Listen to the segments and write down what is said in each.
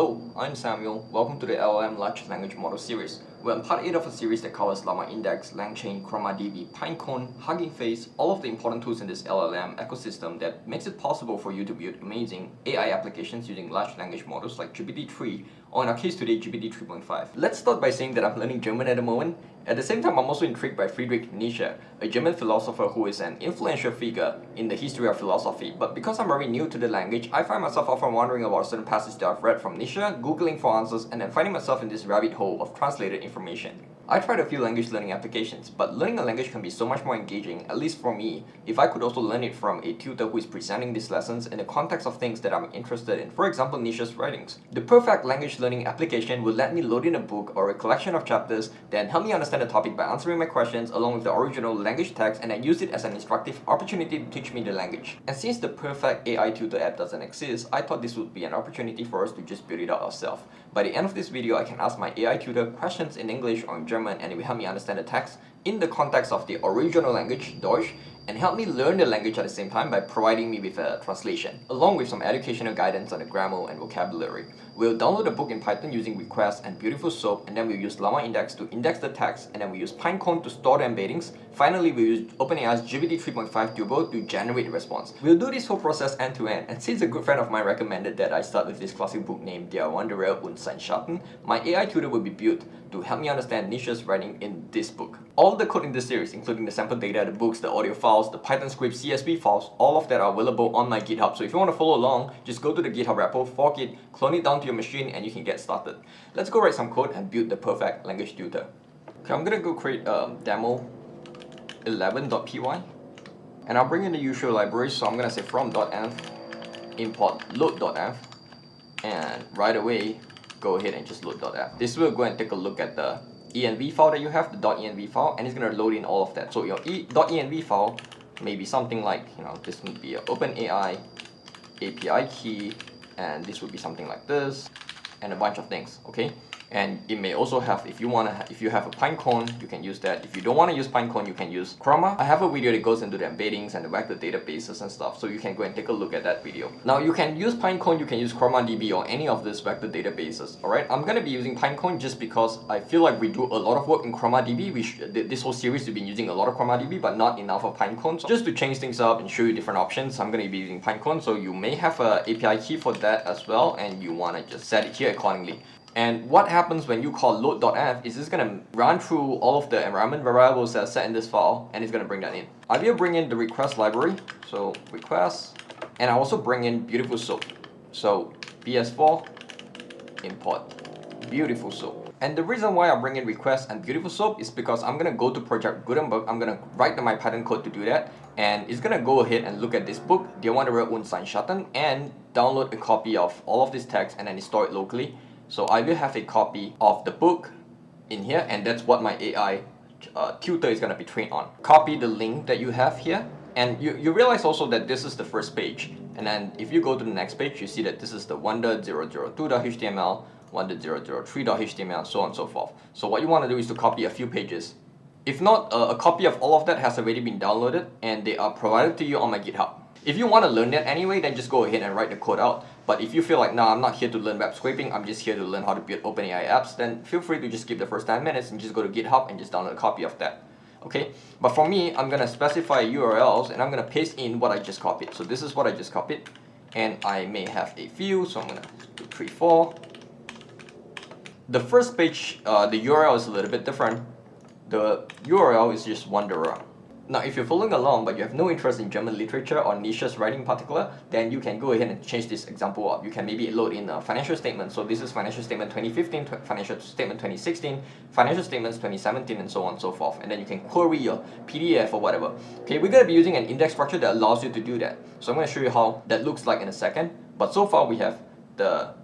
Hello, I'm Samuel. Welcome to the LLM Large Language Model series. We're on part 8 of a series that covers LlamaIndex, LangChain, Chroma, Pinecone, HuggingFace, all of the important tools in this LLM ecosystem that makes it possible for you to build amazing AI applications using large language models like GPT-3, or in our case today, GPT-3.5. Let's start by saying that I'm learning German at the moment. At the same time, I'm also intrigued by Friedrich Nietzsche, a German philosopher who is an influential figure in the history of philosophy. But because I'm very new to the language, I find myself often wondering about certain passages that I've read from Nietzsche, googling for answers, and then finding myself in this rabbit hole of translated information. I tried a few language learning applications, but learning a language can be so much more engaging, at least for me, if I could also learn it from a tutor who is presenting these lessons in the context of things that I'm interested in, for example Nietzsche's writings. The perfect language learning application would let me load in a book or a collection of chapters, then help me understand the topic by answering my questions along with the original language text, and then use it as an instructive opportunity to teach me the language. And since the perfect AI tutor app doesn't exist, I thought this would be an opportunity for us to just build it out ourselves. By the end of this video, I can ask my AI tutor questions in English or in German, and it will help me understand the text in the context of the original language, Deutsch, and help me learn the language at the same time by providing me with a translation, along with some educational guidance on the grammar and vocabulary. We'll download the book in Python using request and BeautifulSoup, and then we'll use LlamaIndex to index the text, and then we use Pinecone to store the embeddings. Finally, we'll use OpenAI's GPT-3.5 Turbo to generate the response. We'll do this whole process end to end, and since a good friend of mine recommended that I start with this classic book named Der Wanderer und sein Schatten, my AI tutor will be built to help me understand Nietzsche's writing in this book. All the code in this series, including the sample data, the books, the audio files, the Python script, CSV files, all of that are available on my GitHub. So if you want to follow along, just go to the GitHub repo, fork it, clone it down to your machine, and you can get started. Let's go write some code and build the perfect language tutor. Okay, I'm gonna go create demo 11.py, and I'll bring in the usual libraries. So I'm gonna say from.env import load.env, and right away go ahead and just load.env. This will go and take a look at the env file that you have, the .env file, and it's going to load in all of that. So your .env file may be something like, this would be an OpenAI API key, and this would be something like this, and a bunch of things, okay? And it may also have, if you have a Pinecone, you can use that. If you don't want to use Pinecone, you can use Chroma. I have a video that goes into the embeddings and the vector databases and stuff, so you can go and take a look at that video. Now you can use Pinecone, you can use ChromaDB or any of these vector databases, alright? I'm going to be using Pinecone just because I feel like we do a lot of work in ChromaDB. This whole series we've been using a lot of ChromaDB, but not enough of Pinecone. So just to change things up and show you different options, I'm going to be using Pinecone. So you may have an API key for that as well, and you want to just set it here accordingly. And what happens when you call load.env is it's going to run through all of the environment variables that are set in this file, and it's going to bring that in. I will bring in the request library, so request, and I also bring in BeautifulSoup. So bs4 import BeautifulSoup. And the reason why I bring in request and BeautifulSoup is because I'm going to go to Project Gutenberg, I'm going to write my Python code to do that, and it's going to go ahead and look at this book, Der Wanderer und sein Schatten, and download a copy of all of this text and then store it locally. So I will have a copy of the book in here, and that's what my AI tutor is going to be trained on. Copy the link that you have here, and you realize also that this is the first page. And then if you go to the next page, you see that this is the wonder002.html, wonder003.html, so on and so forth. So what you want to do is to copy a few pages. If not, a copy of all of that has already been downloaded, and they are provided to you on my GitHub. If you want to learn that anyway, then just go ahead and write the code out. But if you feel like, nah, I'm not here to learn web scraping, I'm just here to learn how to build OpenAI apps, then feel free to just skip the first 10 minutes and just go to GitHub and just download a copy of that. Okay? But for me, I'm going to specify URLs, and I'm going to paste in what I just copied. So this is what I just copied, and I may have a few, so I'm going to do 3, 4. The first page, the URL is a little bit different. The URL is just Wanderer. Now, if you're following along but you have no interest in German literature or Nietzsche's writing in particular, then you can go ahead and change this example up. You can maybe load in a financial statement. So this is financial statement 2015, financial statement 2016, financial statements 2017, and so on and so forth. And then you can query your PDF or whatever. Okay, we're going to be using an index structure that allows you to do that. So I'm going to show you how that looks like in a second. But so far we have the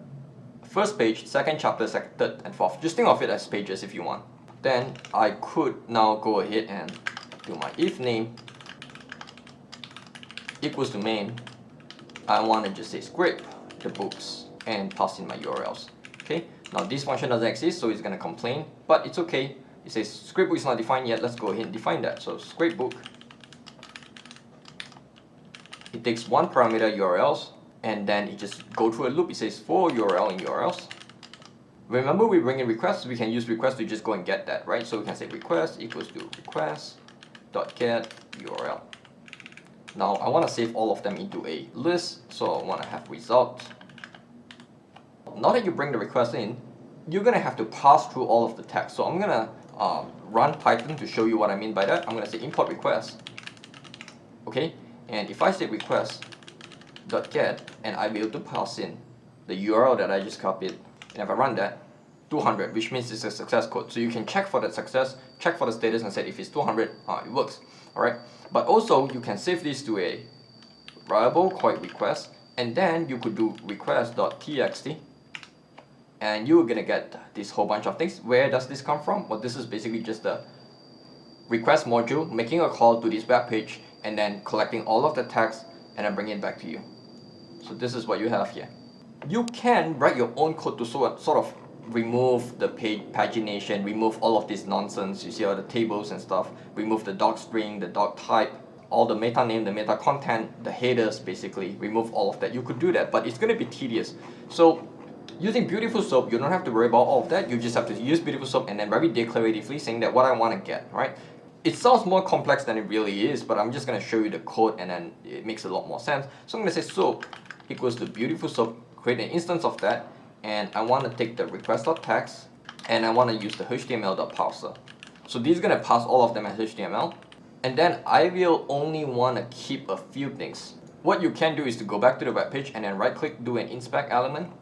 first page, second chapter, third, and fourth. Just think of it as pages if you want. Then I could now go ahead and do my if name equals to main. I want to just say scrape the books and pass in my URLs. Okay, now this function doesn't exist, so it's going to complain, but it's okay. It says scrape book is not defined yet. Let's go ahead and define that. So scrape book, it takes one parameter URLs, and then it just go through a loop. It says for URL in URLs. Remember, we bring in requests, we can use request to just go and get that, right? So we can say request equals to request.get URL. Now I want to save all of them into a list, so I want to have result. Now that you bring the request in, you're going to have to pass through all of the text. So I'm going to run Python to show you what I mean by that. I'm going to say import request. Okay, and if I say request.get, and I be able to pass in the URL that I just copied, and if I run that, 200, which means it's a success code. So you can check for that success, check for the status, and say if it's 200, it works. Alright, but also you can save this to a variable called request, and then you could do request.txt, and you're gonna get this whole bunch of things. Where does this come from? Well, this is basically just the request module making a call to this web page and then collecting all of the text and then bringing it back to you. So this is what you have here. You can write your own code to sort of remove the pagination, remove all of this nonsense. You see all the tables and stuff, remove the doc string, the doc type, all the meta name, the meta content, the headers, basically remove all of that. You could do that, but it's going to be tedious. So using BeautifulSoup, you don't have to worry about all of that. You just have to use BeautifulSoup and then very declaratively saying that what I want to get, right? It sounds more complex than it really is, but I'm just going to show you the code and then it makes a lot more sense. So I'm going to say soup equals to BeautifulSoup, create an instance of that, and I want to take the request.text and I want to use the html.parser. So this is going to pass all of them as HTML, and then I will only want to keep a few things. What you can do is to go back to the web page and then right click, do an inspect element,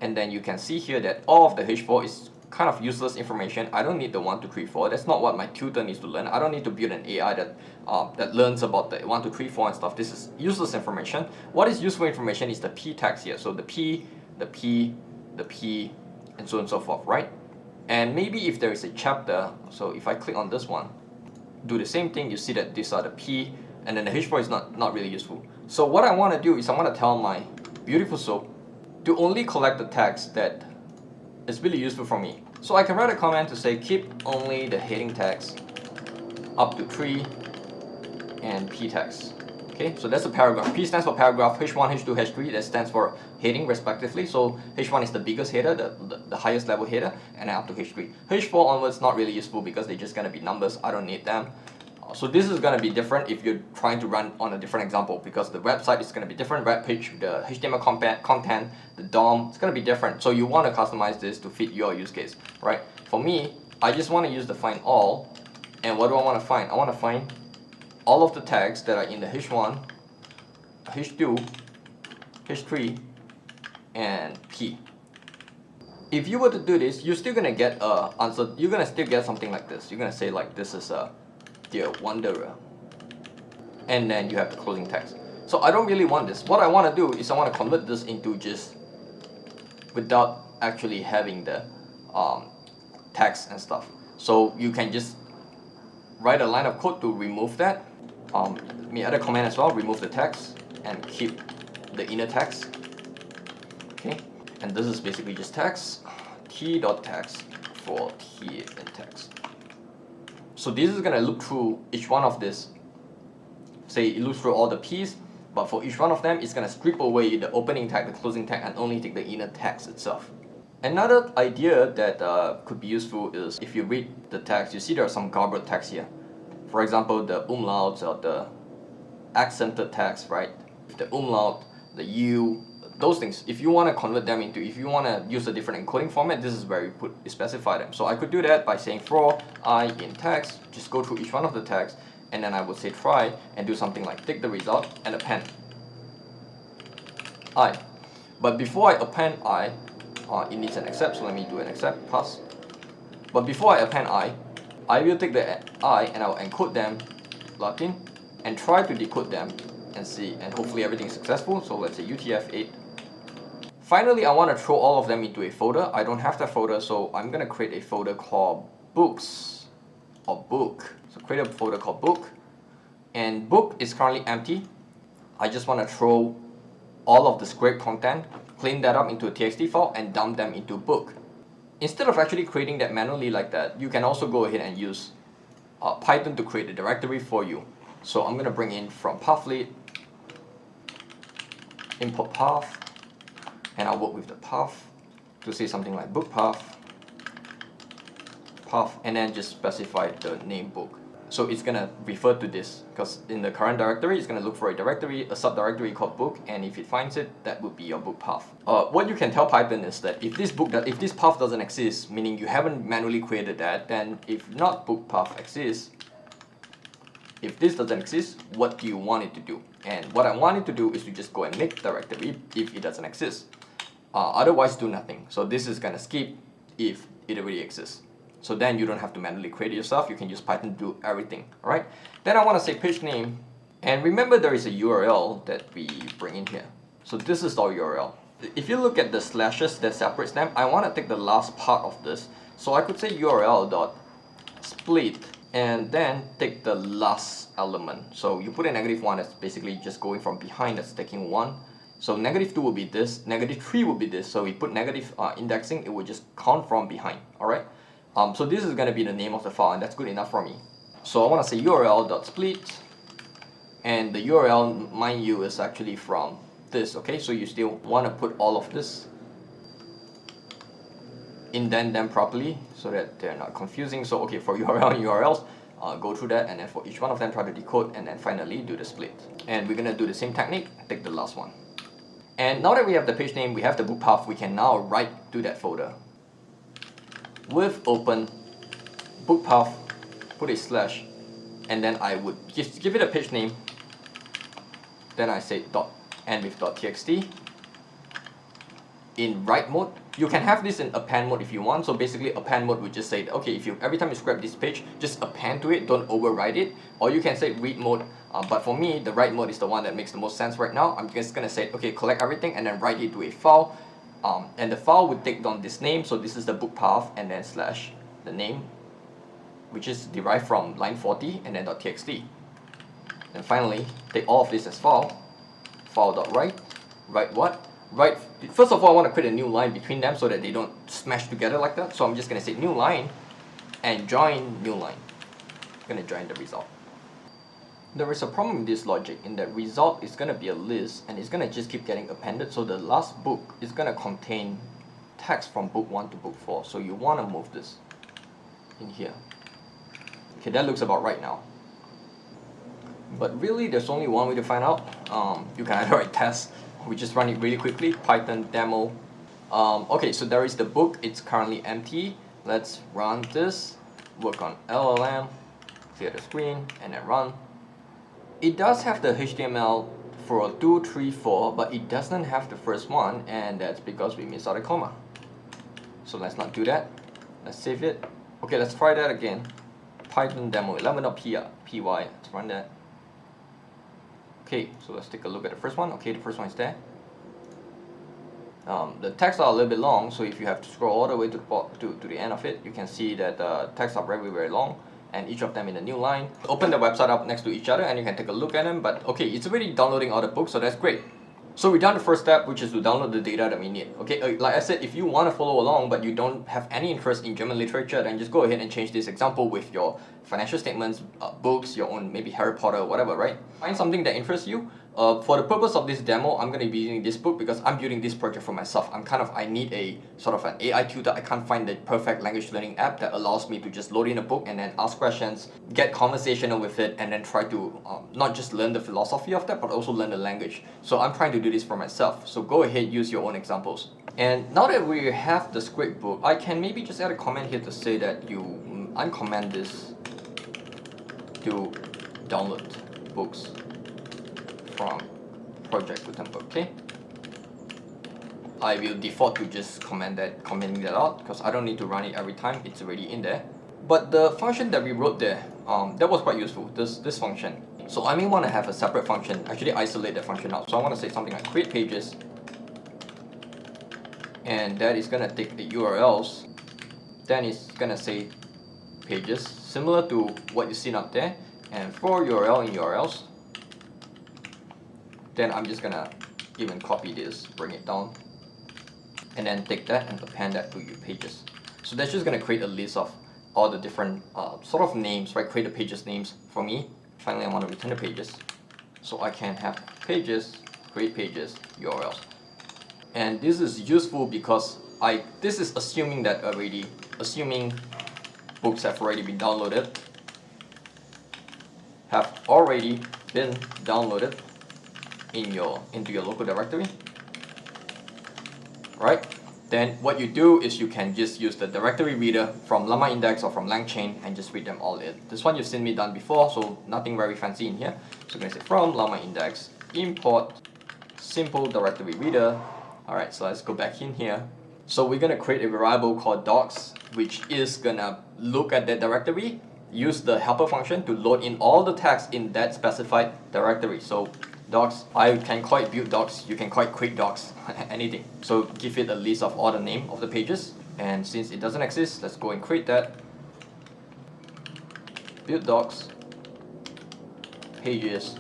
and then you can see here that all of the h4 is kind of useless information. I don't need the 1, 2, 3, 4. That's not what my tutor needs to learn. I don't need to build an AI that learns about the 1, 2, 3, 4 and stuff. This is useless information. What is useful information is the p tags here. So the p, the p, the p, and so on and so forth, right? And maybe if there is a chapter, so if I click on this one, do the same thing, you see that these are the p, and then the h4 is not really useful. So what I want to do is I want to tell my BeautifulSoup to only collect the text that is really useful for me. So I can write a command to say keep only the heading text up to 3 and p text. Okay, so that's a paragraph. P stands for paragraph, H1, H2, H3, that stands for heading respectively. So H1 is the biggest header, the highest level header, and then up to H3. H4 onwards not really useful because they're just going to be numbers. I don't need them. So this is going to be different if you're trying to run on a different example, because the website is going to be different, web page, the HTML content, the DOM, it's going to be different. So you want to customize this to fit your use case, right? For me, I just want to use the find all, and what do I want to find? I want to find all of the tags that are in the H1, H2, H3, and P. If you were to do this, you're still going to get an answer. You're going to still get something like this. You're going to say like, this is a Dear Wanderer, and then you have the closing text. So I don't really want this. What I want to do is I want to convert this into just without actually having the text and stuff. So you can just write a line of code to remove that. Let me add a command as well, remove the text and keep the inner text. Okay, and this is basically just text, t.text for t in text. So this is going to look through each one of this. Say it looks through all the P's, but for each one of them, it's going to strip away the opening tag, the closing tag, and only take the inner text itself. Another idea that could be useful is if you read the text, you see there are some garbled text here. For example, the umlauts or the accented text, right? The umlaut, the U, those things. If you want to convert them into, if you want to use a different encoding format, this is where you specify them. So I could do that by saying for I in text, just go through each one of the text, and then I would say try and do something like take the result and append I. But before I append I, it needs an accept, so let me do an accept pass. But before I append I will take the I and I will encode them, plug in, and try to decode them and see, and hopefully everything is successful. So let's say UTF-8. Finally, I want to throw all of them into a folder. I don't have that folder, so I'm going to create a folder called books or book. So create a folder called book, and book is currently empty. I just want to throw all of the scraped content, clean that up into a TXT file, and dump them into book. Instead of actually creating that manually like that, you can also go ahead and use Python to create a directory for you. So I'm going to bring in from Pufflead import path, and I'll work with the path to say something like book path, and then just specify the name book. So it's gonna refer to this, because in the current directory, it's gonna look for a directory, a subdirectory called book, and if it finds it, that would be your book path. What you can tell Python is that if this path doesn't exist, meaning you haven't manually created that, then if not book path exists, if this doesn't exist, what do you want it to do? And what I want it to do is to just go and make directory if it doesn't exist. Otherwise, do nothing. So this is gonna skip if it already exists. So then you don't have to manually create it yourself. You can use Python to do everything. All right. Then I want to say page name, and remember there is a URL that we bring in here. So this is our URL. If you look at the slashes that separates them, I want to take the last part of this. So I could say URL.split and then take the last element. So you put a -1, that's basically just going from behind, that's taking 1. So -2 will be this, -3 will be this. So we put negative indexing, it will just count from behind. All right. So this is going to be the name of the file, and that's good enough for me. So I want to say URL.split, and the URL, mind you, is actually from this, okay? So you still want to put all of this, indent them properly so that they're not confusing. So okay, for URL and URLs, go through that, and then for each one of them, try to decode, and then finally do the split. And we're going to do the same technique, take the last one. And now that we have the page name, we have the book path, we can now write to that folder. With open book path, put a slash, and then I would give it a page name. Then I say end with .txt. In write mode, you can have this in append mode if you want. So basically, append mode would just say that, okay, if you every time you scrap this page, just append to it, don't overwrite it. Or you can say read mode. But for me, the write mode is the one that makes the most sense right now. I'm just gonna say, okay, collect everything and then write it to a file. And the file would take down this name, so this is the book path, and then slash the name, which is derived from line 40, and then .txt. And finally, take all of this as file.write. Write what? Write, first of all, I want to create a new line between them so that they don't smash together like that. So I'm just going to say new line, and join new line. I'm going to join the result. There is a problem with this logic in that result is going to be a list, and it's going to just keep getting appended. So the last book is going to contain text from book 1 to book 4. So you want to move this in here. Okay, that looks about right now. But really, there's only one way to find out. You can either write test, we just run it really quickly, Python demo. Okay, so there is the book, it's currently empty. Let's run this, work on LLM, clear the screen, and then run. It does have the HTML for 2, 3, 4, but it doesn't have the first one, and that's because we missed out a comma. So let's not do that. Let's save it. Okay, let's try that again. Python demo 11.py. Let's run that. Okay, so let's take a look at the first one. Okay, the first one is there. The texts are a little bit long, so if you have to scroll all the way to the end of it, you can see that the texts are very, very long, and each of them in a new line. Open the website up next to each other and you can take a look at them, but okay, it's already downloading all the books, so that's great. So we've done the first step, which is to download the data that we need. Okay, like I said, if you want to follow along but you don't have any interest in German literature, then just go ahead and change this example with your financial statements, books, your own maybe Harry Potter, whatever, right? Find something that interests you. For the purpose of this demo, I'm going to be using this book because I'm building this project for myself. I need a sort of an AI tutor. I can't find the perfect language learning app that allows me to just load in a book and then ask questions, get conversational with it, and then try to not just learn the philosophy of that, but also learn the language. So I'm trying to do this for myself. So go ahead, use your own examples. And now that we have the script book, I can maybe just add a comment here to say that you uncomment this to download books from project Gutenberg, okay? I will default to just commenting that out because I don't need to run it every time, it's already in there. But the function that we wrote there, that was quite useful, this function. So I may want to have a separate function, actually isolate that function out. So I want to say something like create pages, and that is going to take the URLs, then it's going to say pages, similar to what you seen up there, and for URL in URLs, then I'm just gonna even copy this, bring it down, and then take that and append that to your pages. So that's just gonna create a list of all the different sort of names, right? Create the pages names for me. Finally, I want to return the pages, so I can have pages create pages URLs. And this is useful because this is assuming books have already been downloaded, into your local directory, right? Then what you do is you can just use the directory reader from LlamaIndex or from LangChain and just read them all in. This one you've seen me done before, so nothing very fancy in here. So I'm going to say from LlamaIndex import simple directory reader. Alright, so let's go back in here. So we're going to create a variable called docs, which is going to look at that directory, use the helper function to load in all the text in that specified directory. So docs, I can call it build docs, you can call it quick docs, anything. So give it a list of all the name of the pages, and since it doesn't exist, let's go and create that. Build docs pages.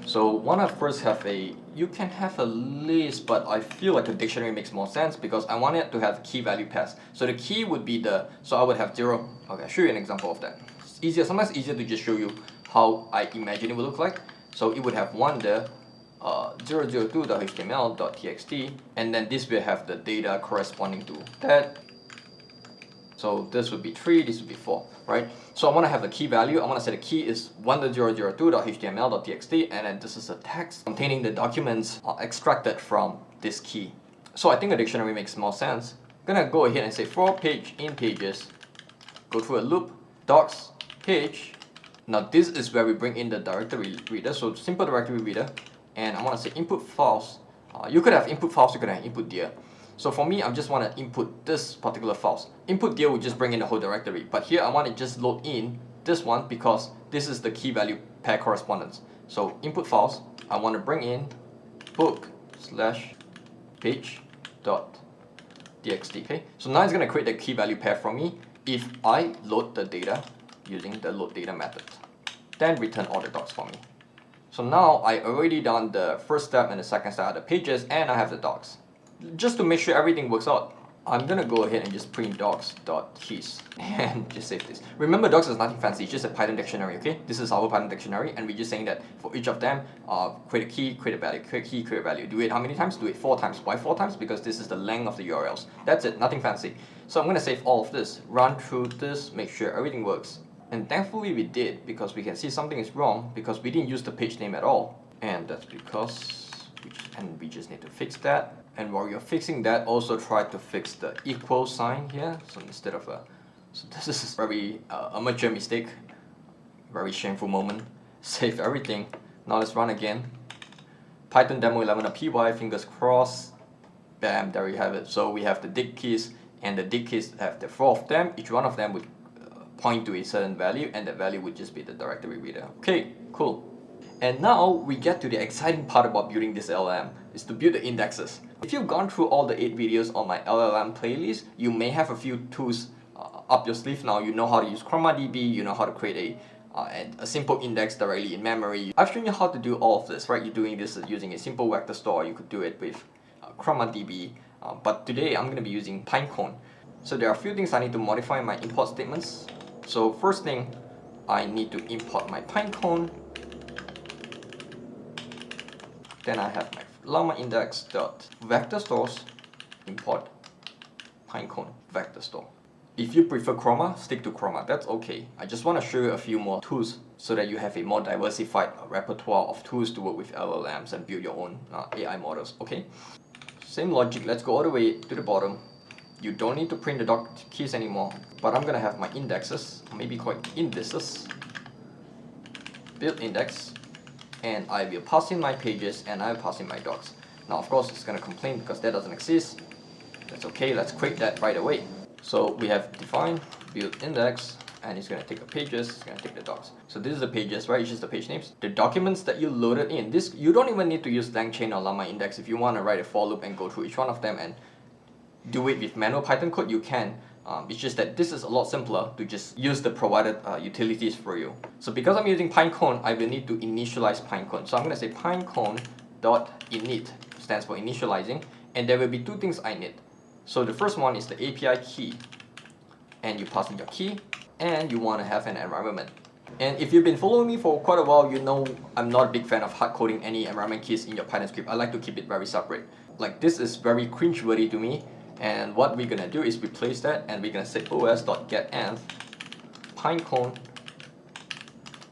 So one I first have you can have a list, but I feel like a dictionary makes more sense because I want it to have key value pairs. So the key would be so I would have 0. Okay, I'll show you an example of that. It's easier, sometimes easier to just show you how I imagine it would look like. So it would have 1 there, 002.html.txt, and then this will have the data corresponding to that. So this would be 3, this would be 4, right? So I want to have the key value. I want to say the key is 1.002.html.txt, and then this is a text containing the documents extracted from this key. So I think a dictionary makes more sense. I'm gonna go ahead and say for page in pages, go through a loop, docs, page. Now this is where we bring in the directory reader, so simple directory reader, and I want to say input files. You could have input files, you could have input dir. So for me, I just want to input this particular files. Input dir would just bring in the whole directory, but here I want to just load in this one because this is the key value pair correspondence. So input files, I want to bring in book/page.txt. Okay, so now it's going to create the key value pair for me if I load the data using the load data method, then return all the docs for me. So now I already done the first step and the second step of the pages, and I have the docs. Just to make sure everything works out, I'm gonna go ahead and just print docs.keys and just save this. Remember, docs is nothing fancy, it's just a Python dictionary, okay? This is our Python dictionary, and we're just saying that for each of them, create a key, create a value, create a key, create a value. Do it how many times? Do it 4 times. Why 4 times? Because this is the length of the URLs. That's it, nothing fancy. So I'm gonna save all of this, run through this, make sure everything works. And thankfully we did, because we can see something is wrong because we didn't use the page name at all. And that's because we just need to fix that. And while you're fixing that, also try to fix the equal sign here. So instead of so this is a very amateur mistake, very shameful moment. Save everything. Now let's run again. Python demo 11.py, fingers crossed. Bam, there you have it. So we have the dig keys, and the dig keys have the 4 of them. Each one of them would point to a certain value, and that value would just be the directory reader. Okay, cool. And now we get to the exciting part about building this LLM, is to build the indexes. If you've gone through all the 8 videos on my LLM playlist, you may have a few tools up your sleeve now. You know how to use ChromaDB, you know how to create a simple index directly in memory. I've shown you how to do all of this, right? You're doing this using a simple vector store. You could do it with ChromaDB, but today I'm going to be using Pinecone. So there are a few things I need to modify in my import statements. So first thing, I need to import my Pinecone. Then I have my LlamaIndex.vectorstores import Pinecone vector store. If you prefer Chroma, stick to Chroma, that's okay. I just want to show you a few more tools so that you have a more diversified repertoire of tools to work with LLMs and build your own AI models, okay? Same logic, let's go all the way to the bottom. You don't need to print the doc keys anymore, but I'm gonna have my indexes, maybe called indices, build index, and I will pass in my pages and I will pass in my docs. Now of course it's gonna complain because that doesn't exist. That's okay, let's create that right away. So we have define build index, and it's gonna take the pages, it's gonna take the docs. So this is the pages, right? It's just the page names. The documents that you loaded in, this you don't even need to use LangChain or LlamaIndex. If you want to write a for loop and go through each one of them and do it with manual Python code, you can. It's just that this is a lot simpler to just use the provided utilities for you. So because I'm using Pinecone, I will need to initialize Pinecone. So I'm going to say pinecone.init, stands for initializing, and there will be 2 things I need. So the first one is the API key, and you pass in your key, and you want to have an environment. And if you've been following me for quite a while, you know I'm not a big fan of hard coding any environment keys in your Python script. I like to keep it very separate. Like, this is very cringeworthy to me, and what we're gonna do is replace that, and we're gonna say os.getEnv Pinecone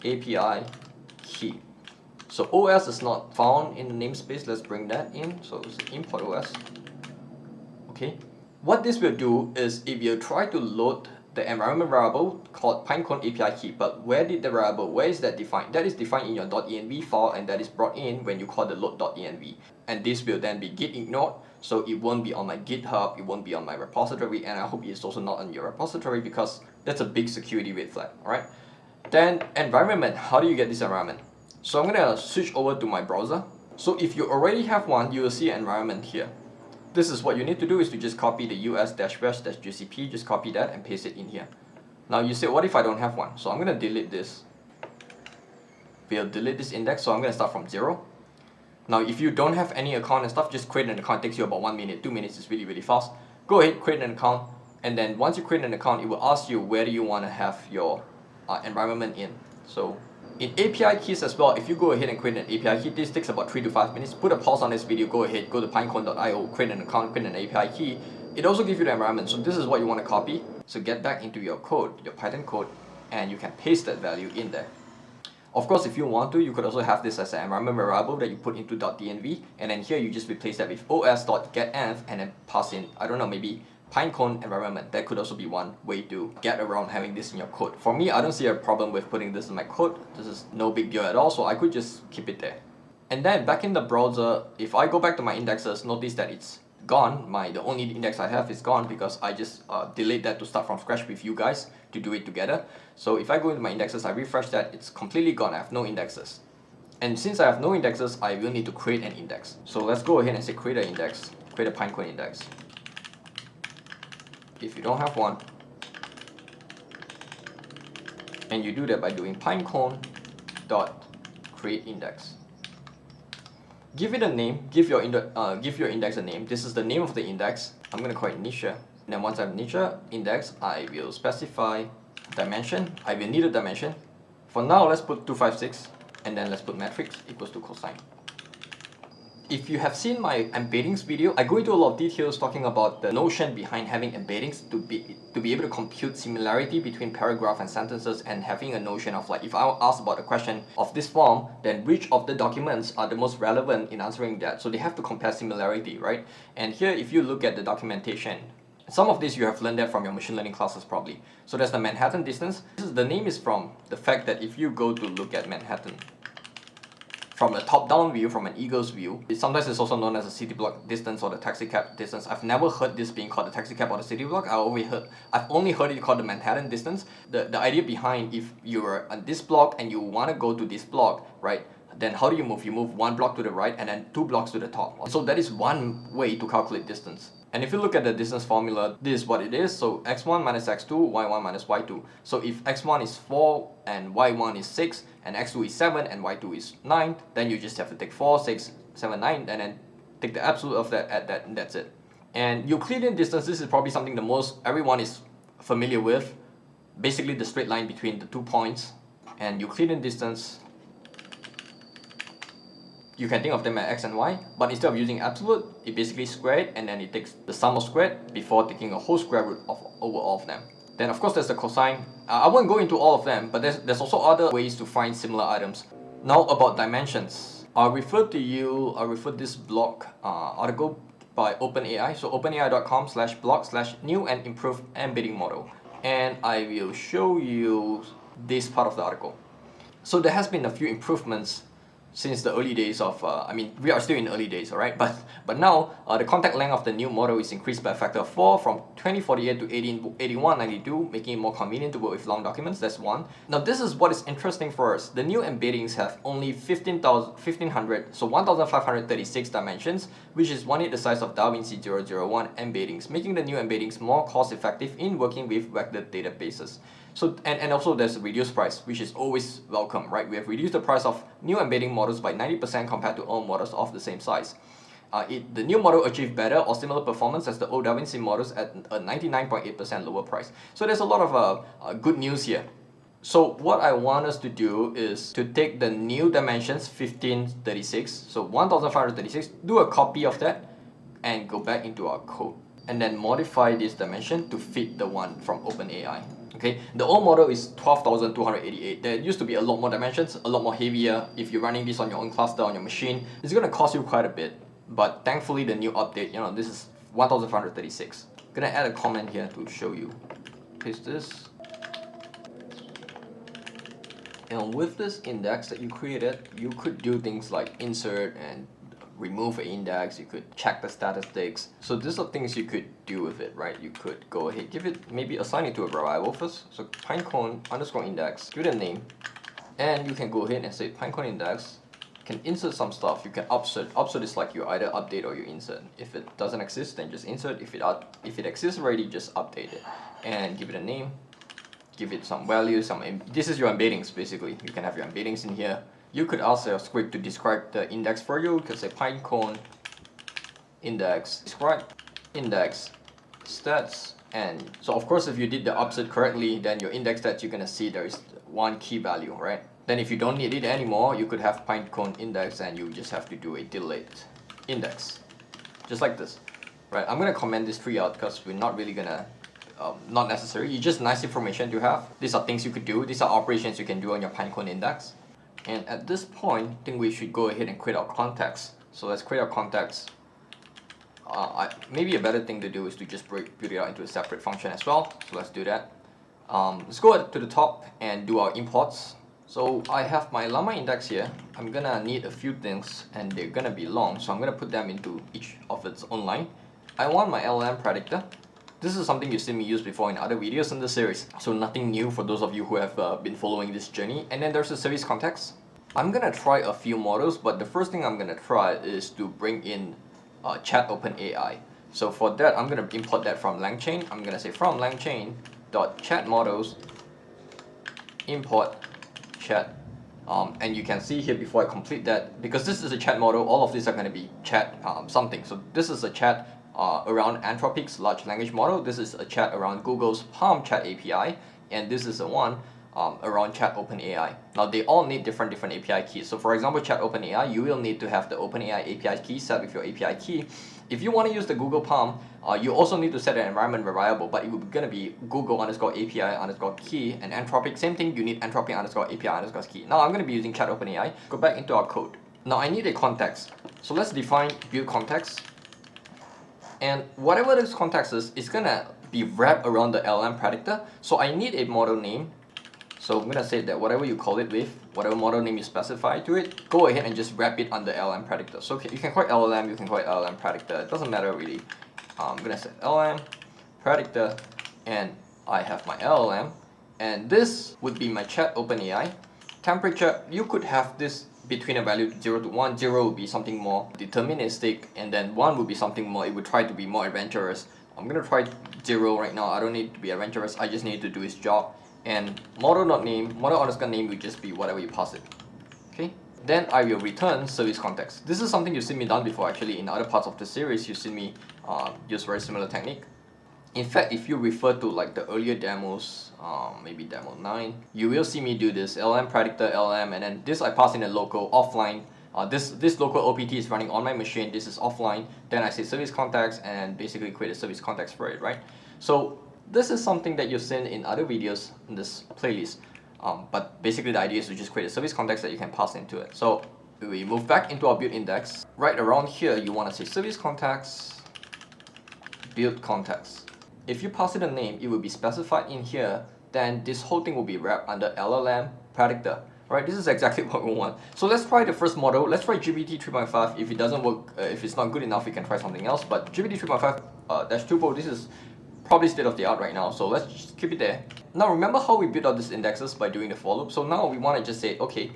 API key. So OS is not found in the namespace. Let's bring that in. So it's import OS. Okay. What this will do is it will try to load the environment variable called Pinecone API key. But where is that defined? That is defined in your .env file, and that is brought in when you call the load.env. And this will then be git ignored, so it won't be on my GitHub, it won't be on my repository, and I hope it's also not on your repository because that's a big security red flag. Alright. Then environment. How do you get this environment? So I'm gonna switch over to my browser. So if you already have one, you will see environment here. This is what you need to do, is to just copy the us-bash-gcp, just copy that and paste it in here. Now you say, what if I don't have one? So I'm gonna delete this. We'll delete this index, so I'm gonna start from 0. Now if you don't have any account and stuff, just create an account. It takes you about 1 minute, 2 minutes, it's really fast. Go ahead, create an account, and then once you create an account, it will ask you where do you want to have your environment in. So in API keys as well, if you go ahead and create an API key, this takes about 3 to 5 minutes. Put a pause on this video, go ahead, go to pinecone.io, create an account, create an API key. It also gives you the environment, so this is what you want to copy. So get back into your code, your Python code, and you can paste that value in there. Of course, if you want to, you could also have this as an environment variable that you put into .env, and then here you just replace that with os.getEnv and then pass in, I don't know, maybe Pinecone environment. That could also be one way to get around having this in your code. For me, I don't see a problem with putting this in my code. This is no big deal at all, so I could just keep it there. And then back in the browser, if I go back to my indexes, notice that it's gone. The only index I have is gone because I just delayed that to start from scratch with you guys to do it together. So if I go into my indexes, I refresh that, it's completely gone. I have no indexes. And since I have no indexes, I will need to create an index. So let's go ahead and say create an index, create a Pinecone index. If you don't have one, and you do that by doing pinecone.createIndex. Give it a name, give your index a name. This is the name of the index. I'm going to call it Nietzsche. And then once I have Nietzsche index, I will specify dimension. I will need a dimension. For now, let's put 256, and then let's put matrix equals to cosine. If you have seen my embeddings video, I go into a lot of details talking about the notion behind having embeddings to be able to compute similarity between paragraph and sentences, and having a notion of, like, if I ask about a question of this form, then which of the documents are the most relevant in answering that. So they have to compare similarity, right? And here, if you look at the documentation, some of this you have learned that from your machine learning classes probably. So there's the Manhattan distance. The name is from the fact that if you go to look at Manhattan from a top-down view, from an eagle's view, sometimes it's also known as the city block distance or the taxi cab distance. I've never heard this being called the taxi cab or the city block. I've only heard it called the Manhattan distance. The idea behind, if you're on this block and you want to go to this block, right, then how do you move? You move 1 block to the right and then 2 blocks to the top. So that is one way to calculate distance. And if you look at the distance formula, this is what it is. So x1 minus x2, y1 minus y2. So if x1 is 4 and y1 is 6 and x2 is 7 and y2 is 9, then you just have to take 4, 6, 7, 9 and then take the absolute of that, add that, and that's it. And Euclidean distance, this is probably something the most everyone is familiar with. Basically the straight line between the 2 points. And Euclidean distance, you can think of them as x and y, but instead of using absolute, it basically squared, and then it takes the sum of squared before taking a whole square root over all of them. Then of course there's the cosine. I won't go into all of them, but there's also other ways to find similar items. Now about dimensions. I'll refer this blog article by OpenAI. So openai.com/blog/new and improved embedding model. And I will show you this part of the article. So there has been a few improvements since the early days of, we are still in early days, alright? But now, the contact length of the new model is increased by a factor of 4 from 2048 to 8192, making it more convenient to work with long documents. That's one. Now this is what is interesting for us. The new embeddings have only 1500, so 1536 dimensions, which is 1/8 the size of DaVinci 001 embeddings, making the new embeddings more cost effective in working with vector databases. So, and also there's a reduced price, which is always welcome, right? We have reduced the price of new embedding models by 90% compared to old models of the same size. The new model achieved better or similar performance as the old DaVinci models at a 99.8% lower price. So there's a lot of good news here. So what I want us to do is to take the new dimensions 1536, so 1536, do a copy of that and go back into our code and then modify this dimension to fit the one from OpenAI. Okay, the old model is 12,288. There used to be a lot more dimensions, a lot more heavier. If you're running this on your own cluster, on your machine, it's going to cost you quite a bit. But thankfully the new update, this is 1536. I'm going to add a comment here to show you. Paste this. And with this index that you created, you could do things like insert and remove an index, you could check the statistics. So these are things you could do with it, right? You could go ahead, give it, maybe assign it to a variable first. So Pinecone _ index, give it a name. And you can go ahead and say Pinecone index. You can insert some stuff, you can upsert. Upsert is like you either update or you insert. If it doesn't exist, then just insert. If it exists already, just update it. And give it a name. Give it some value, this is your embeddings basically. You can have your embeddings in here. You could ask your script to describe the index for you. You could say Pinecone index, describe index stats. And so of course if you did the upsert correctly, then your index stats, you're gonna see there is one key value, right? Then if you don't need it anymore, you could have Pinecone index and you just have to do a delete index. Just like this, right? I'm gonna comment this tree out because we're not really gonna not necessary. It's just nice information to have. These are things you could do. These are operations you can do on your Pinecone index. And at this point, I think we should go ahead and create our context. So let's create our context. Maybe a better thing to do is to just build it out into a separate function as well. So let's do that. Let's go to the top and do our imports. So I have my LlamaIndex here. I'm gonna need a few things and they're gonna be long. So I'm gonna put them into each of its own line. I want my LLM predictor. This is something you've seen me use before in other videos in the series, so nothing new for those of you who have been following this journey. And then there's a service context. I'm gonna try a few models, but the first thing I'm gonna try is to bring in Chat OpenAI. So for that, I'm gonna import that from LangChain. I'm gonna say from LangChain.chatModels import chat. And you can see here before I complete that, because this is a chat model, all of these are gonna be chat something. So this is a chat around Anthropic's large language model. This is a chat around Google's Palm Chat API, and this is the one around Chat OpenAI. Now they all need different API keys. So for example, Chat OpenAI, you will need to have the OpenAI API key set with your API key. If you want to use the Google Palm, you also need to set an environment variable, but it will gonna be Google _ API _ key, and Anthropic, same thing, you need Anthropic _ API _ key. Now I'm gonna be using Chat OpenAI. Go back into our code. Now I need a context. So let's define build context. And whatever this context is, it's gonna be wrapped around the LLM predictor. So I need a model name. So I'm gonna say that whatever you call it with, whatever model name you specify to it, go ahead and just wrap it under LLM predictor. So you can call it LLM, you can call it LLM predictor. It doesn't matter really. I'm gonna say LLM predictor, and I have my LLM, and this would be my Chat OpenAI. Temperature, you could have this between a value 0 to 1. 0 would be something more deterministic, and then 1 would be something more, it would try to be more adventurous. I'm gonna try 0 right now. I don't need to be adventurous, I just need to do its job. And model.name, model _ name would just be whatever you pass it. Okay. Then I will return service context. This is something you've seen me done before actually in other parts of the series. You've seen me use very similar technique. In fact, if you refer to like the earlier demos, maybe demo 9, you will see me do this LLM predictor LLM, and then this I pass in a local offline. This local OPT is running on my machine. This is offline. Then I say service context and basically create a service context for it, right? So this is something that you've seen in other videos in this playlist. But basically the idea is to just create a service context that you can pass into it. So we move back into our build index. Right around here, you want to say service context, build context. If you pass it a name, it will be specified in here. Then this whole thing will be wrapped under LLM predictor. Right, this is exactly what we want. So let's try the first model. Let's try GPT 3.5. If it doesn't work, if it's not good enough, we can try something else. But GPT 3.5-2.0, this is probably state of the art right now. So let's just keep it there. Now remember how we built out these indexes by doing the for loop. So now we want to just say, okay,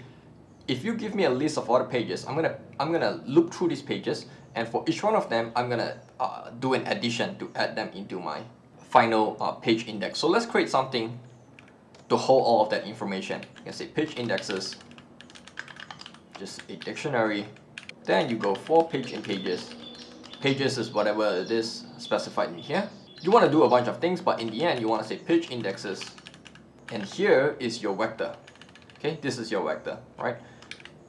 if you give me a list of all the pages, I'm gonna loop through these pages, and for each one of them, I'm gonna do an addition to add them into my final page index. So let's create something to hold all of that information. You can say page indexes, just a dictionary. Then you go for page in pages. Pages is whatever it is specified in here. You want to do a bunch of things, but in the end, you want to say page indexes and here is your vector. Okay, this is your vector, right?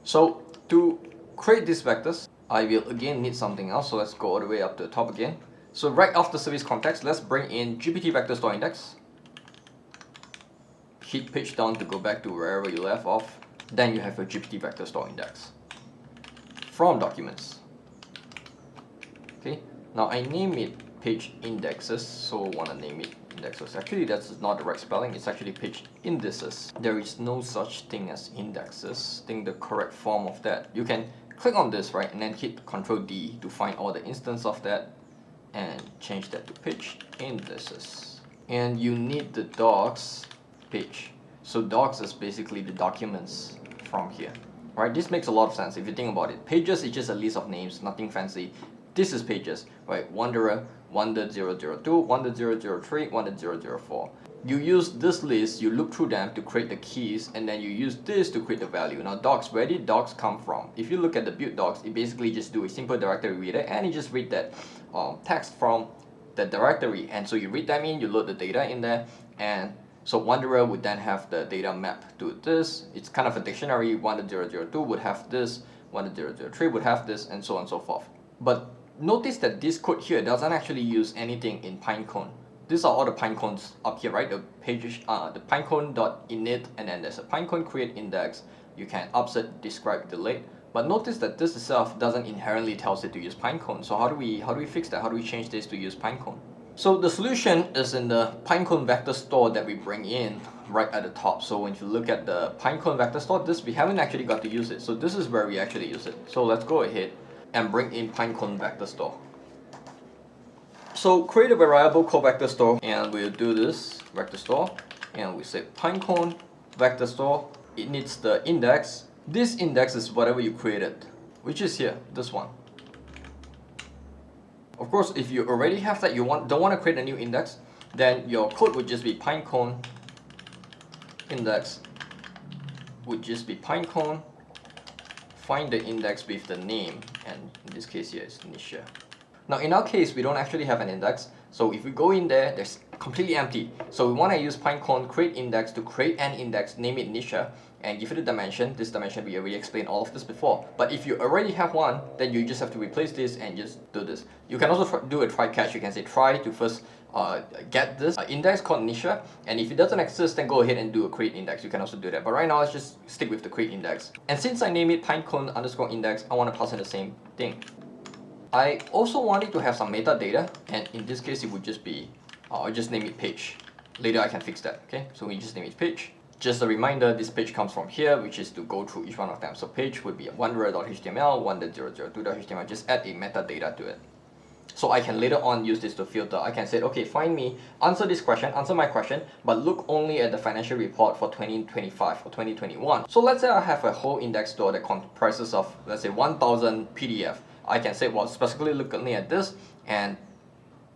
So to create these vectors, I will again need something else. So let's go all the way up to the top again. So right after service context, let's bring in GPT vector store index. Hit page down to go back to wherever you left off. Then you have your GPT vector store index from documents. Okay, now I name it page indexes, so want to name it indexes. Actually, that's not the right spelling, it's actually page indices. There is no such thing as indexes. I think the correct form of that, you can click on this, right, and then hit Ctrl D to find all the instance of that and change that to page indices. And you need the docs page. So docs is basically the documents from here, right? This makes a lot of sense if you think about it. Pages is just a list of names, nothing fancy. This is pages, right? Wanderer 1.002, 1.003, 1.004. You use this list, you look through them to create the keys, and then you use this to create the value. Now docs, where did docs come from? If you look at the build docs, it basically just do a simple directory reader and it just read that text from the directory, and so you read them in, you load the data in there, and so Wanderer would then have the data map to this. It's kind of a dictionary. 1.002 would have this, 1.003 would have this, and so on and so forth. But notice that this code here doesn't actually use anything in Pinecone. These are all the Pinecones up here, right? The pages, the Pinecone.init, and then there's a Pinecone create index. You can upset, describe, delete. But notice that this itself doesn't inherently tell it to use Pinecone. So how do we fix that? How do we change this to use Pinecone? So the solution is in the Pinecone vector store that we bring in right at the top. So when you look at the Pinecone vector store, this we haven't actually got to use it. So this is where we actually use it. So let's go ahead and bring in Pinecone vector store. So create a variable called vector store, and we'll do this vector store, and we say Pinecone vector store. It needs the index. This index is whatever you created, which is here, this one. Of course, if you already have that, you don't want to create a new index, then your code would just be Pinecone index would just be Pinecone, find the index with the name, and in this case here is Nietzsche. Now in our case, we don't actually have an index, so if we go in there, there's completely empty. So we want to use Pinecone create index to create an index, name it Nietzsche, and give it a dimension. This dimension, we already explained all of this before. But if you already have one, then you just have to replace this and just do this. You can also do a try catch. You can say try to first get this index called Nietzsche, and if it doesn't exist, then go ahead and do a create index. You can also do that. But right now, let's just stick with the create index. And since I name it Pinecone underscore index, I want to pass in the same thing. I also want it to have some metadata, and in this case, it would just be, I'll just name it page. Later, I can fix that, okay? So we just name it page. Just a reminder, this page comes from here, which is to go through each one of them. So page would be wanderer.html, 1.002.html, just add a metadata to it. So I can later on use this to filter. I can say, okay, find me, answer this question, answer my question, but look only at the financial report for 2025 or 2021. So let's say I have a whole index store that comprises of, let's say, 1,000 PDF. I can say, well, specifically look only at this and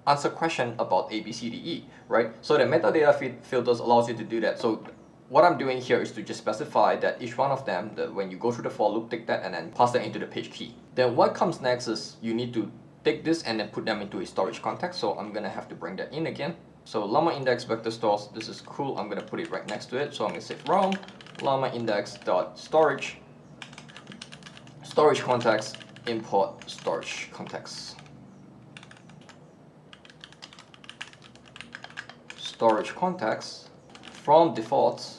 answer question about A, B, C, D, E, right? So the metadata filters allows you to do that. So what I'm doing here is to just specify that each one of them, when you go through the for loop, take that and then pass that into the page key. Then what comes next is you need to take this and then put them into a storage context. So I'm gonna have to bring that in again. So LlamaIndex vector stores, this is cool. I'm gonna put it right next to it. So I'm gonna say from LlamaIndex.storage, storage context, import storage context. Storage context from defaults,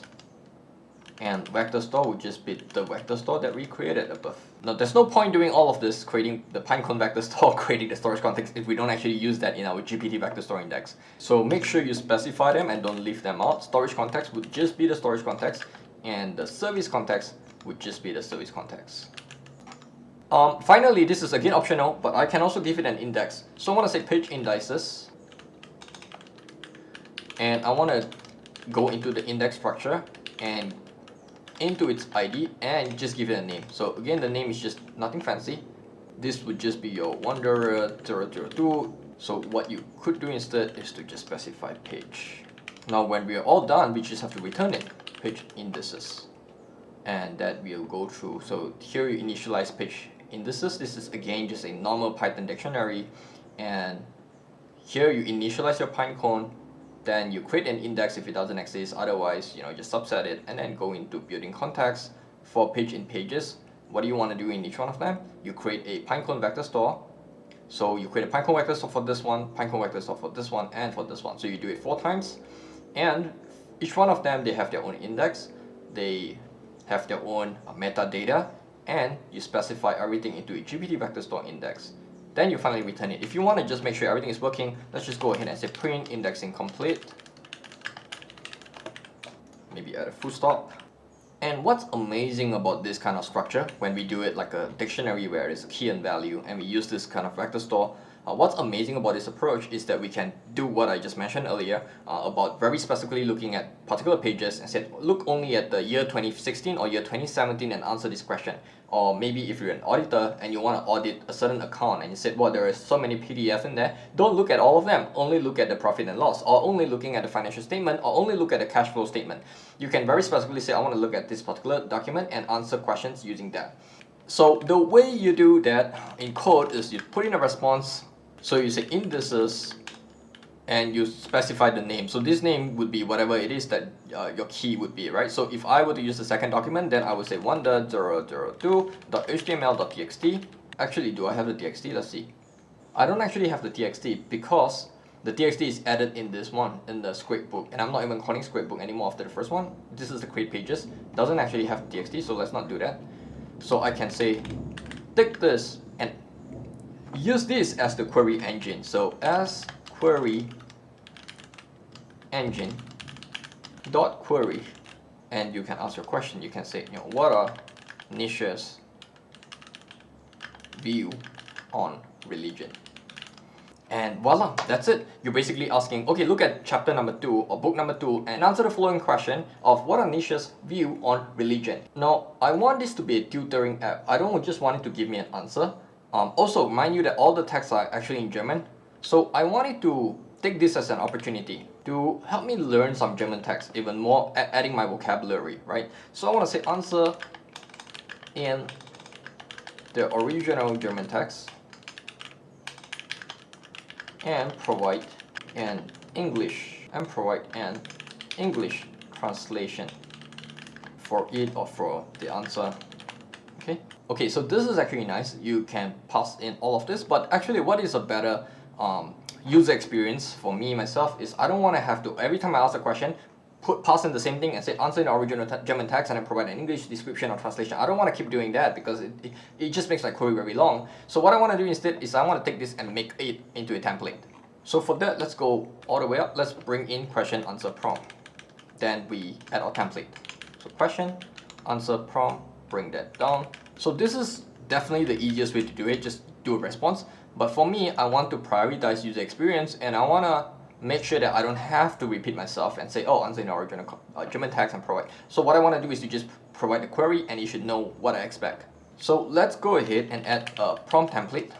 and vector store would just be the vector store that we created above. Now there's no point doing all of this, creating the Pinecone vector store, creating the storage context, if we don't actually use that in our GPT vector store index. So make sure you specify them and don't leave them out. Storage context would just be the storage context, and the service context would just be the service context. Finally, this is again optional, but I can also give it an index. So I want to say page indices, and I want to go into the index structure and into its ID and just give it a name. So again, the name is just nothing fancy. This would just be your Wanderer 002. So what you could do instead is to just specify page. Now when we are all done, we just have to return it, page indices. And that will go through. So here you initialize page indices. This is again just a normal Python dictionary. And here you initialize your Pinecone Then you create an index if it doesn't exist, otherwise, just subset it and then go into building context for page in pages. What do you want to do in each one of them? You create a Pinecone vector store. So you create a Pinecone vector store for this one, Pinecone vector store for this one, and for this one. So you do it 4 times, and each one of them, they have their own index, they have their own metadata, and you specify everything into a GPT vector store index. Then you finally return it. If you want to just make sure everything is working, let's just go ahead and say print indexing complete. Maybe add a full stop. And what's amazing about this kind of structure, when we do it like a dictionary where it's a key and value, and we use this kind of vector store, what's amazing about this approach is that we can do what I just mentioned earlier about very specifically looking at particular pages and say, look only at the year 2016 or year 2017 and answer this question. Or maybe if you're an auditor and you want to audit a certain account and you said, well, there are so many PDFs in there, don't look at all of them, only look at the profit and loss, or only looking at the financial statement, or only look at the cash flow statement. You can very specifically say, I want to look at this particular document and answer questions using that. So the way you do that in code is you put in a response. So you say indices and you specify the name. So this name would be whatever it is that your key would be, right? So if I were to use the second document, then I would say 1.002.html.txt. Actually, do I have the txt? Let's see. I don't actually have the txt because the txt is added in this one, in the scriptbook, and I'm not even calling scriptbook anymore after the first one. This is the create pages. It doesn't actually have txt, so let's not do that. So I can say, take this and use this as the query engine. So as query engine dot query, and you can ask your question. You can say, what are Nietzsche's view on religion? And voila, that's it. You're basically asking, okay, look at chapter number 2 or book number 2 and answer the following question of what are Nietzsche's view on religion. Now, I want this to be a tutoring app. I don't just want it to give me an answer. Also, mind you that all the texts are actually in German. So I wanted to take this as an opportunity to help me learn some German text even more, adding my vocabulary, right? So I want to say answer in the original German text and provide an English translation for it or for the answer. Okay, so this is actually nice. You can pass in all of this, but actually what is a better user experience for me myself is I don't want to have to, every time I ask a question, pass in the same thing and say answer in the original German text and then provide an English description or translation. I don't want to keep doing that because it just makes my query very long. So what I want to do instead is I want to take this and make it into a template. So for that, let's go all the way up. Let's bring in question, answer, prompt. Then we add our template. So question, answer, prompt, bring that down. So this is definitely the easiest way to do it, just do a response. But for me, I want to prioritize user experience and I want to make sure that I don't have to repeat myself and say, oh, answer in the original German text and provide. So what I want to do is to just provide the query and you should know what I expect. So let's go ahead and add a prompt template.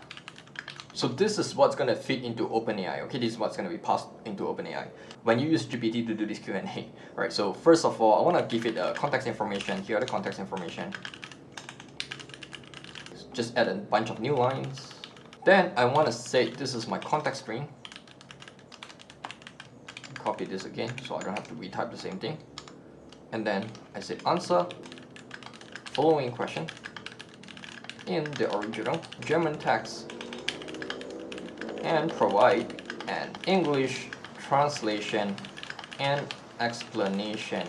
So this is what's going to fit into OpenAI, okay? This is what's going to be passed into OpenAI when you use GPT to do this Q&A, right? So first of all, I want to give it context information. Here are the context information. Just add a bunch of new lines. Then I want to say this is my context string. Copy this again so I don't have to retype the same thing. And then I say answer following question in the original German text and provide an English translation and explanation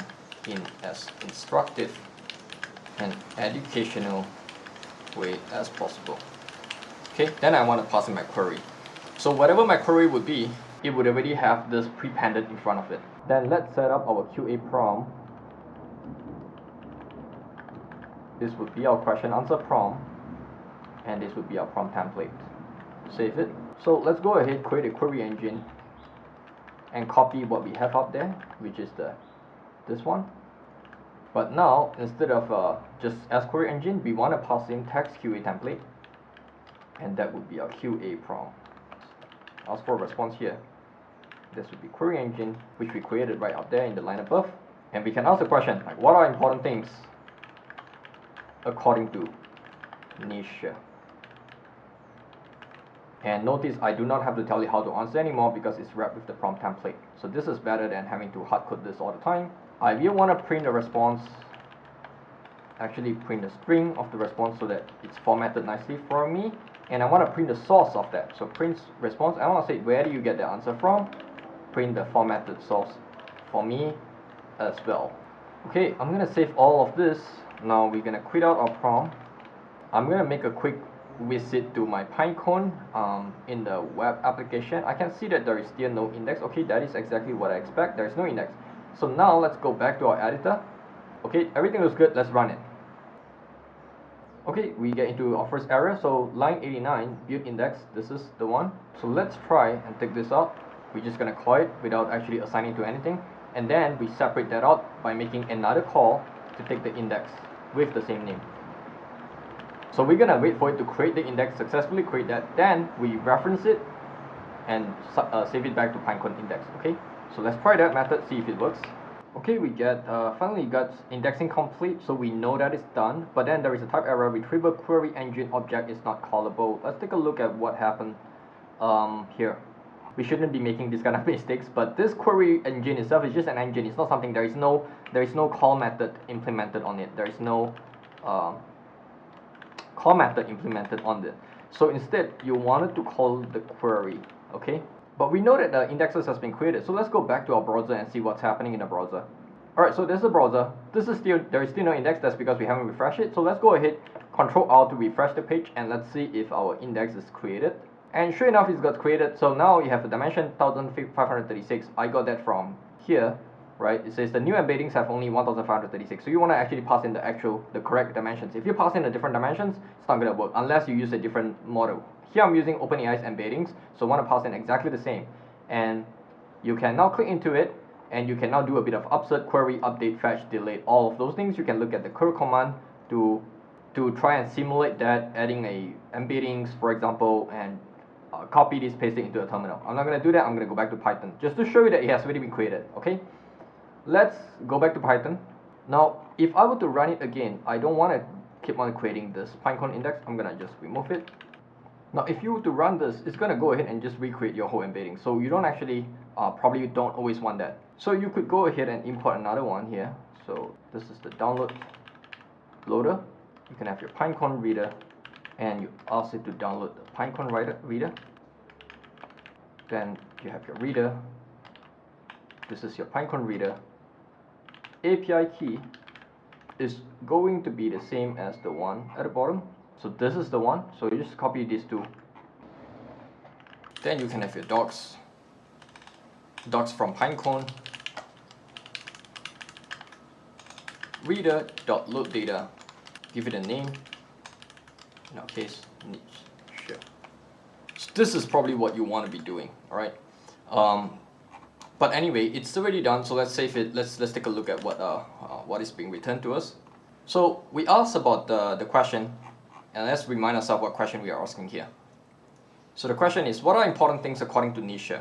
in as instructive and educational way as possible. Okay, then I want to pass in my query. So whatever my query would be, it would already have this pre-pended in front of it. Then let's set up our QA prompt. This would be our question answer prompt, and this would be our prompt template. Save it. So let's go ahead, create a query engine and copy what we have up there, which is this one. But now, instead of just as query engine, we want to pass in text QA template, and that would be our QA prompt. Ask for a response here. This would be query engine, which we created right up there in the line above. And we can ask the question, like, what are important things according to Nietzsche? And notice I do not have to tell you how to answer anymore because it's wrapped with the prompt template. So this is better than having to hard code this all the time. If you want to print the response, actually print the string of the response so that it's formatted nicely for me. And I want to print the source of that. So print response, I want to say where do you get the answer from? Print the formatted source for me as well. Okay, I'm going to save all of this. Now we're going to quit out our prompt. I'm going to make a quick visit to my Pinecone in the web application. I can see that there is still no index. Okay, that is exactly what I expect. There is no index. So now let's go back to our editor. Okay, everything looks good. Let's run it. Okay, we get into our first error. So line 89, build index, this is the one. So let's try and take this out. We're just going to call it without actually assigning to anything. And then we separate that out by making another call to take the index with the same name. So we're going to wait for it to create the index, successfully create that. Then we reference it and save it back to Pinecone index. Okay, so let's try that method, see if it works. Okay, we get finally got indexing complete, so we know that it's done. But then there is a type error, retrieval query engine object is not callable. Let's take a look at what happened here. We shouldn't be making this kind of mistakes, but this query engine itself is just an engine. It's not something. There is no call method implemented on it. There is no call method implemented on it. So instead, you wanted to call the query. Okay. But we know that the indexes has been created, so let's go back to our browser and see what's happening in the browser. Alright, so there's the browser. There is still no index. That's because we haven't refreshed it. So let's go ahead, Ctrl-R to refresh the page, and let's see if our index is created. And sure enough, it's got created. So now you have the dimension 1536. I got that from here, right? It says the new embeddings have only 1536. So you want to actually pass in the correct dimensions. If you pass in the different dimensions, it's not going to work unless you use a different model. Here I'm using OpenAI's embeddings, so I want to pass in exactly the same. And you can now click into it, and you can now do a bit of upsert, query, update, fetch, delete, all of those things. You can look at the curl command to try and simulate that, adding a embeddings, for example, and copy this, paste it into a terminal. I'm not going to do that. I'm going to go back to Python just to show you that it has already been created. Okay, let's go back to Python. Now, if I were to run it again, I don't want to keep on creating this Pinecone index. I'm going to just remove it. Now, if you were to run this, it's going to go ahead and just recreate your whole embedding. So you don't actually, probably don't always want that. So you could go ahead and import another one here. So this is the download loader. You can have your Pinecone reader, and you ask it to download the Pinecone reader. Then you have your reader. This is your Pinecone reader. API key is going to be the same as the one at the bottom. So this is the one, so you just copy these two. Then you can have your docs from Pinecone, reader.load data, give it a name, in our case, Nietzsche. So this is probably what you want to be doing, alright? But anyway, it's already done, so let's save it. Let's take a look at what is being returned to us. So we asked about the question, and let's remind ourselves what question we are asking here. So the question is, what are important things according to Nietzsche?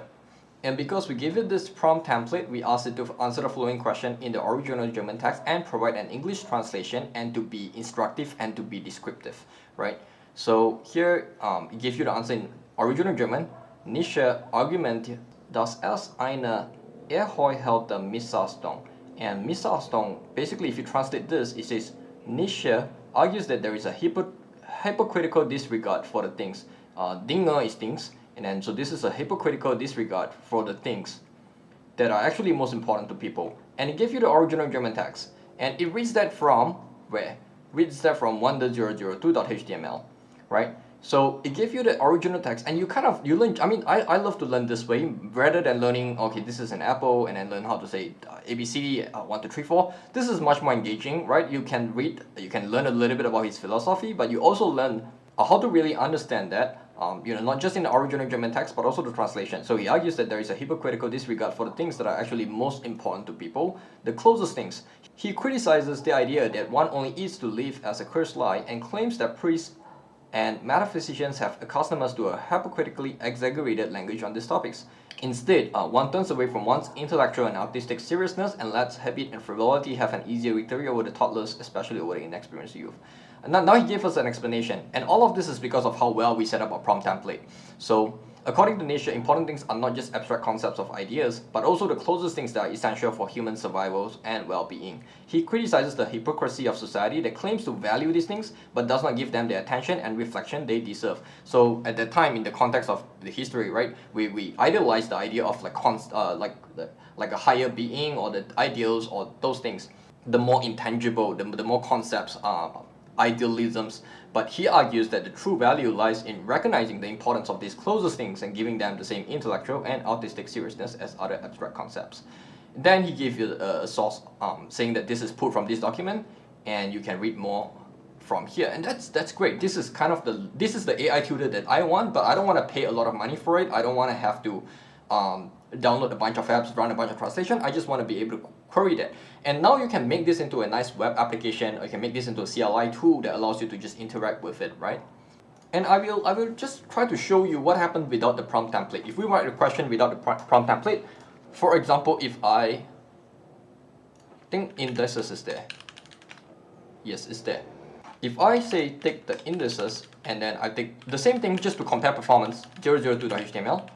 And because we gave it this prompt template, we asked it to answer the following question in the original German text and provide an English translation, and to be instructive and to be descriptive, right? So here, it gives you the answer in original German. Nietzsche argumentiert, dass eine erheuchelte Missachtung. And Missachtung, basically if you translate this, it says Nietzsche argues that there is a hypocritical disregard for the things. Dinge is things, and then so this is a hypocritical disregard for the things that are actually most important to people. And it gives you the original German text, and it reads that from where? Reads that from 1.002.html, right? So it gives you the original text, and you learn. I mean, I love to learn this way rather than learning. Okay, this is an apple, and then learn how to say ABCD 1, 2, 3, 4. This is much more engaging, right? You can read, you can learn a little bit about his philosophy, but you also learn how to really understand that. Not just in the original German text, but also the translation. So he argues that there is a hypocritical disregard for the things that are actually most important to people, the closest things. He criticizes the idea that one only eats to live as a cursed lie, and claims that priests and metaphysicians have accustomed us to a hypocritically exaggerated language on these topics. Instead, one turns away from one's intellectual and artistic seriousness and lets habit and frivolity have an easier victory over the thoughtless, especially over the inexperienced youth. And now he gave us an explanation, and all of this is because of how well we set up our prompt template. So according to Nietzsche, important things are not just abstract concepts of ideas, but also the closest things that are essential for human survival and well-being. He criticizes the hypocrisy of society that claims to value these things, but does not give them the attention and reflection they deserve. So at that time, in the context of the history, right, we idealize the idea of like a higher being, or the ideals, or those things, the more intangible, the more concepts, idealisms. But he argues that the true value lies in recognizing the importance of these closest things and giving them the same intellectual and artistic seriousness as other abstract concepts. Then he gave you a source saying that this is pulled from this document, and you can read more from here, and that's great. This is kind of this is the AI tutor that I want, but I don't want to pay a lot of money for it. I don't want to have to download a bunch of apps, run a bunch of translation. I just want to be able to query that. And now you can make this into a nice web application, or you can make this into a CLI tool that allows you to just interact with it, right? And I will just try to show you what happened without the prompt template. If we write a question without the prompt template, for example, if I think indices is there. Yes, it's there. If I say take the indices, and then I take the same thing just to compare performance, 002.html,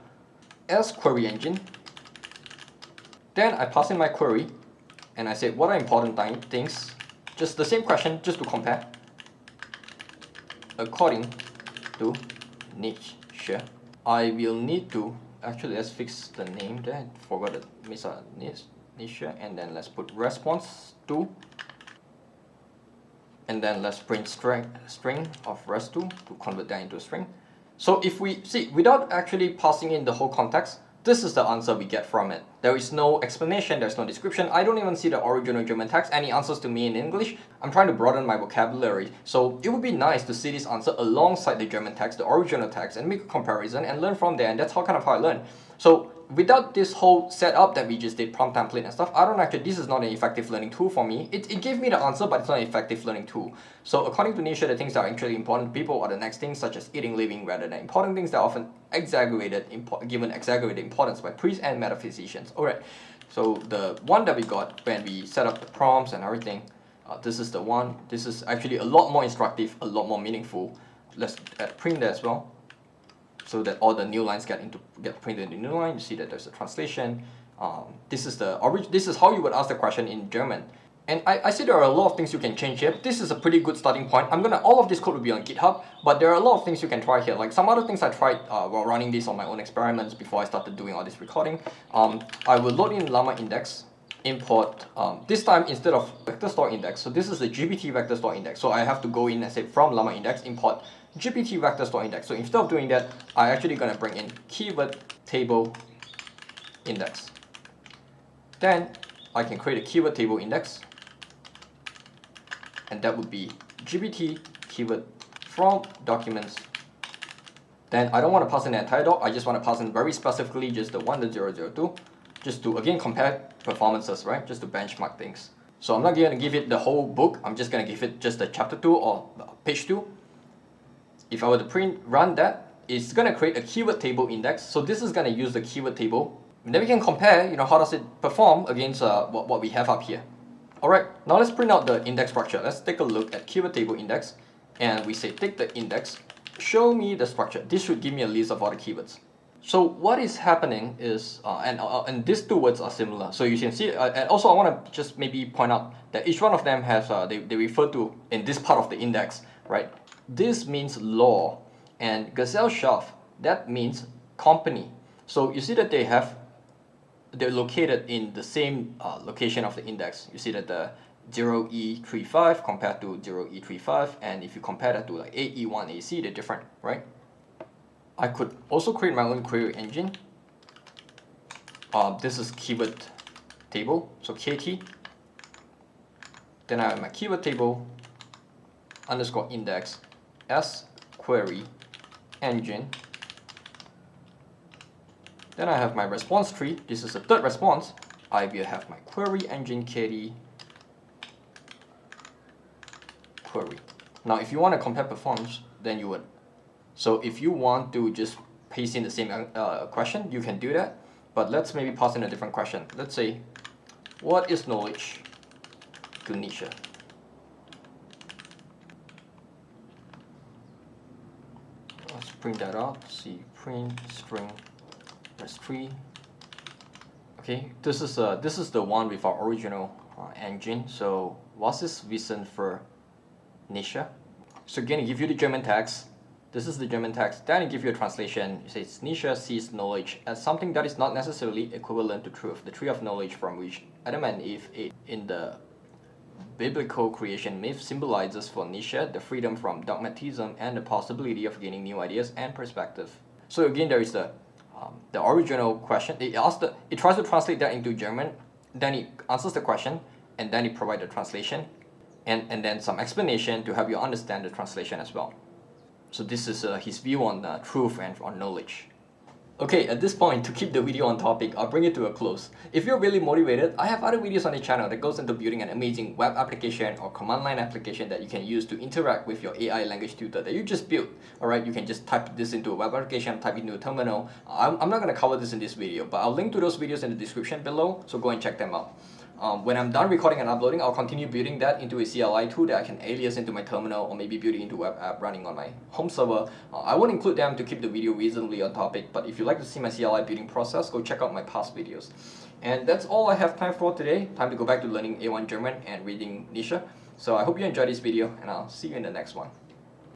as query engine, then I pass in my query, and I say what are important things, just the same question, just to compare, according to Nietzsche. I will need to, actually let's fix the name there, forgot to miss Nietzsche, and then let's put response to, and then let's print string of res2 to convert that into a string. So if we see, without actually passing in the whole context, this is the answer we get from it. There is no explanation, there's no description. I don't even see the original German text, any answers to me in English. I'm trying to broaden my vocabulary. So it would be nice to see this answer alongside the German text, the original text, and make a comparison and learn from there. And that's how I learn. So without this whole setup that we just did, prompt template and stuff, this is not an effective learning tool for me. It gave me the answer, but it's not an effective learning tool. So according to Nietzsche, the things that are actually important to people are the next things, such as eating, living, rather than important things that are often given exaggerated importance by priests and metaphysicians. Alright, so the one that we got when we set up the prompts and everything, this is the one. This is actually a lot more instructive, a lot more meaningful. Let's add print there as well, so that all the new lines get printed in the new line. You see that there's a translation. This is how you would ask the question in German. And I see there are a lot of things you can change here. This is a pretty good starting point. All of this code will be on GitHub, but there are a lot of things you can try here. Like some other things I tried while running this on my own experiments before I started doing all this recording. I will load in LlamaIndex, import, this time instead of vector store index, so this is the GPT vector store index. So I have to go in and say from LlamaIndex, import GPT vector store index. So instead of doing that, I'm actually going to bring in keyword table index. Then I can create a keyword table index, and that would be GPT keyword from documents. Then I don't want to pass in the entire doc, I just want to pass in very specifically just the 1.002, just to again compare performances, right? Just to benchmark things. So I'm not going to give it the whole book, I'm just going to give it just the chapter 2 or page 2. If I were to run that, it's going to create a keyword table index. So this is going to use the keyword table. And then we can compare, how does it perform against what we have up here. Alright, now let's print out the index structure. Let's take a look at keyword table index. And we say take the index, show me the structure. This should give me a list of all the keywords. So what is happening is, and these two words are similar. So you can see, and also I want to just maybe point out that each one of them has, they refer to, in this part of the index, right? This means law, and Gesellschaft, that means company. So you see that they're located in the same location of the index. You see that the 0E35 compared to 0E35, and if you compare that to like AE1AC, they're different, right? I could also create my own query engine. This is keyword table, so KT. Then I have my keyword table underscore index as query engine. Then I have my response tree. This is the third response. I will have my query engine KT query. Now, if you want to compare performance, then you would. So if you want to just paste in the same question, you can do that. But let's maybe pass in a different question. Let's say, what is knowledge to Nietzsche? print that out. See, print string s3. Okay, this is the one with our original engine. So was this vision for Nietzsche? So again, it gives you the German text. This is the German text. Then it gives you a translation. It says Nietzsche sees knowledge as something that is not necessarily equivalent to truth. The tree of knowledge from which Adam and Eve ate in the biblical creation myth symbolizes for Nietzsche the freedom from dogmatism and the possibility of gaining new ideas and perspective. So again, there is the original question. It tries to translate that into German, then it answers the question, and then it provides the translation, and then some explanation to help you understand the translation as well. So this is his view on truth and on knowledge. Okay, at this point, to keep the video on topic, I'll bring it to a close. If you're really motivated, I have other videos on the channel that goes into building an amazing web application or command line application that you can use to interact with your AI language tutor that you just built. Alright, you can just type this into a web application, type it into a terminal. I'm not going to cover this in this video, but I'll link to those videos in the description below, so go and check them out. When I'm done recording and uploading, I'll continue building that into a CLI tool that I can alias into my terminal or maybe build it into a web app running on my home server. I won't include them to keep the video reasonably on topic, but if you'd like to see my CLI building process, go check out my past videos. And that's all I have time for today. Time to go back to learning A1 German and reading Nietzsche. So I hope you enjoyed this video, and I'll see you in the next one.